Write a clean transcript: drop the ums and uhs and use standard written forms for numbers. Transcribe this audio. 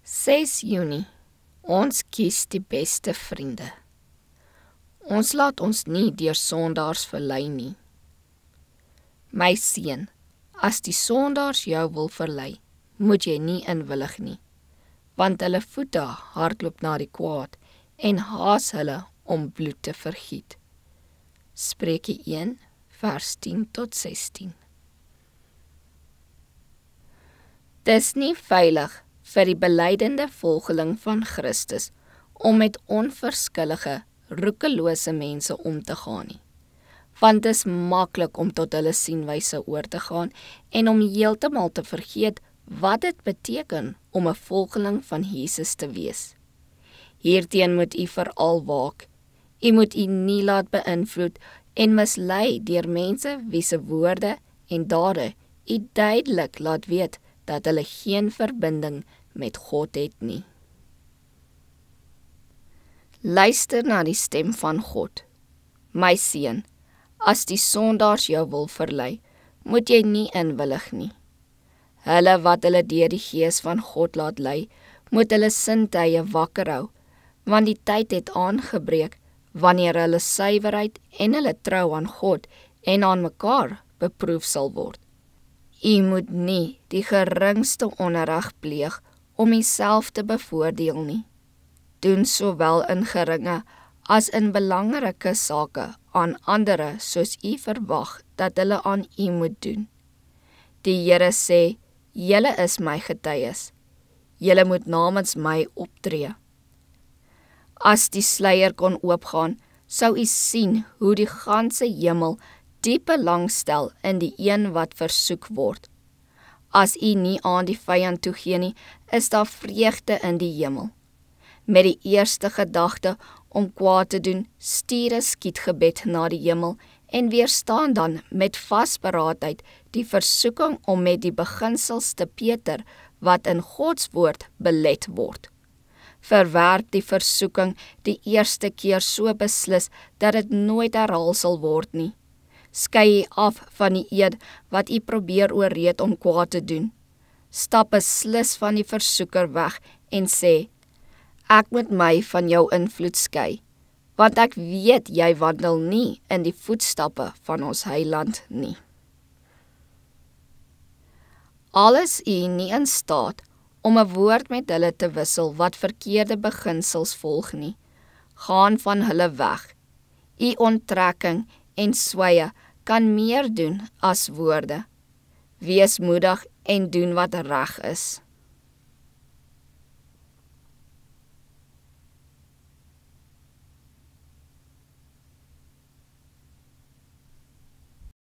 6 Junie. Ons kies die beste vriende. Ons laat ons nie deur sondaars verlei nie. My seun, as die sondaars jou wil verlei, moet jy nie inwillig nie, want hulle voete hardloop na die kwaad en haas hulle om bloed te vergiet. Spreuke 1 vers 10 tot 16. Dis nie veilig vir die belydende volgeling van Christus om met onverskillige, roekelose mense om te gaan nie. Want dis maklik om tot hulle sienwyse oor te gaan en om heeltemal te vergeet wat dit beteken om 'n volgeling van Jesus te wees. Hierteen moet u veral waak. U moet u nie laat beïnvloed en mislei deur mense wie se woorde en dade u duidelik laat weet dat hulle geen verbinding met God het nie. Luister na die stem van God. My seun, as die sondaars jou wil verlei, moet jy nie inwillig nie. Hulle wat hulle deur die Gees van God laat lei, moet hulle sintuie wakker hou, want die tyd het aangebreek wanneer hulle suiwerheid en hulle trou aan God en aan mekaar beproef sal word. U moet nie die geringste onreg pleeg om uself te bevoordeel nie. Doen sowel in geringe as in belangrike sake aan ander soos u verwag dat hulle aan u moet doen. Die Here sê, julle is my getuies. Julle moet namens my optree. As die sluier kon oopgaan, sou u sien hoe die ganse hemel diep belangstel in die een wat versoek word. As u nie aan die vyand toegee nie, is daar vreugde in die hemel. Met die eerste gedagte om kwaad te doen, stuur 'n skietgebed na die hemel en weerstaan dan met vasberaadheid die versoeking om met die beginsels te peter wat in Gods woord belet word. Verwerp die versoeking die eerste keer so beslis dat dit nooit herhaal sal word nie. Skei af van die eed wat u probeer oorreed om kwaad te doen. Stap beslis van die versoeker weg en sê, ek moet my van jou invloed skei, want ek weet jy wandel nie in die voetstappe van ons Heiland nie. Al is u nie in staat om 'n woord met hulle te wissel wat verkeerde beginsels volg nie, gaan van hulle weg. U onttrekking en sweye kan meer doen as woorde. Wees moedig en doen wat reg is.